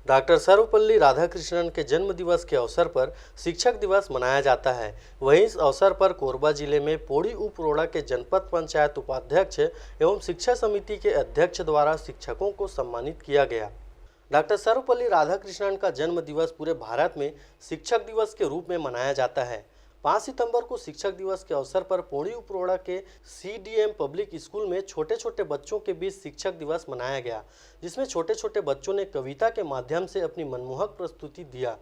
Doctor Sarvepalli Radhakrishnan के जन्म दिवस के अवसर पर शिक्षक दिवस मनाया जाता है। वहीं इस अवसर पर कोरबा जिले में पौड़ी उप रोड़ा के जनपद पंचायत उपाध्यक्ष एवं शिक्षा समिति के अध्यक्ष द्वारा शिक्षकों को सम्मानित किया गया। डॉक्टर सर्वपल्ली राधाकृष्णन का जन्म दिवस पूरे भारत में शिक्षक दिवस के रूप में मनाया जाता है। 5 सितंबर को शिक्षक दिवस के अवसर पर पौड़ी उपरोड़ा के CDM पब्लिक स्कूल में छोटे छोटे बच्चों के बीच शिक्षक दिवस मनाया गया, जिसमें छोटे छोटे बच्चों ने कविता के माध्यम से अपनी मनमोहक प्रस्तुति दिया।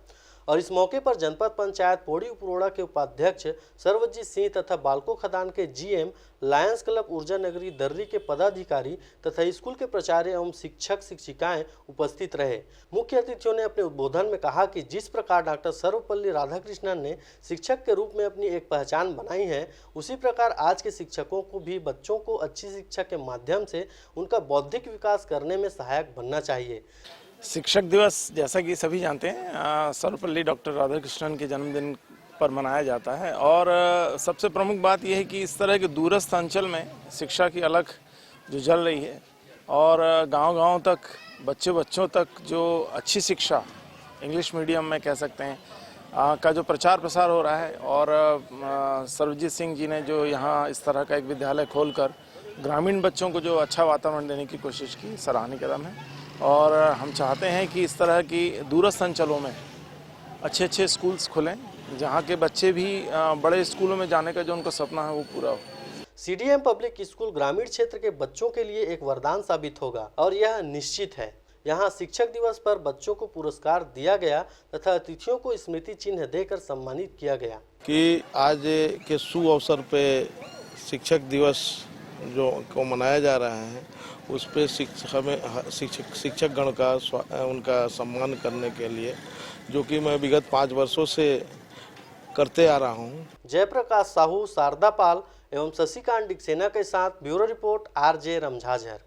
और इस मौके पर जनपद पंचायत पौड़ी उपरोड़ा के उपाध्यक्ष सर्वजीत सिंह तथा बालको खदान के GM, लायंस क्लब ऊर्जा नगरी दर्री के पदाधिकारी तथा स्कूल के प्राचार्य एवं शिक्षक शिक्षिकाएं उपस्थित रहे। मुख्य अतिथियों ने अपने उद्बोधन में कहा कि जिस प्रकार डॉक्टर सर्वपल्ली राधाकृष्णन ने शिक्षक के रूप में अपनी एक पहचान बनाई है, उसी प्रकार आज के शिक्षकों को भी बच्चों को अच्छी शिक्षा के माध्यम से उनका बौद्धिक विकास करने में सहायक बनना चाहिए। शिक्षक दिवस जैसा कि सभी जानते हैं सर्वपल्ली डॉक्टर राधाकृष्णन के जन्मदिन पर मनाया जाता है और सबसे प्रमुख बात यह है कि इस तरह के दूरस्थ अंचल में शिक्षा की अलख जो जल रही है और गांव-गांव तक बच्चों तक जो अच्छी शिक्षा इंग्लिश मीडियम में कह सकते हैं का जो प्रचार प्रसार हो रहा है और सर्वजीत सिंह जी ने जो यहाँ इस तरह का एक विद्यालय खोलकर ग्रामीण बच्चों को जो अच्छा वातावरण देने की कोशिश की, सराहनीय कदम है। और हम चाहते हैं कि इस तरह की दूरस्थ अंचलों में अच्छे स्कूल्स खुलें, जहां के बच्चे भी बड़े स्कूलों में जाने का जो उनका सपना है वो पूरा हो। CDM पब्लिक स्कूल ग्रामीण क्षेत्र के बच्चों के लिए एक वरदान साबित होगा और यह निश्चित है। यहां शिक्षक दिवस पर बच्चों को पुरस्कार दिया गया तथा अतिथियों को स्मृति चिन्ह देकर सम्मानित किया गया। कि आज के शुभ अवसर पे शिक्षक दिवस जो को मनाया जा रहा है, उस पे शिक्षक गण का उनका सम्मान करने के लिए, जो कि मैं विगत 5 वर्षों से करते आ रहा हूँ। जयप्रकाश साहू, शारदा पाल एवं शशिकांत डिक्सेना के साथ ब्यूरो रिपोर्ट RJ रमझाझर।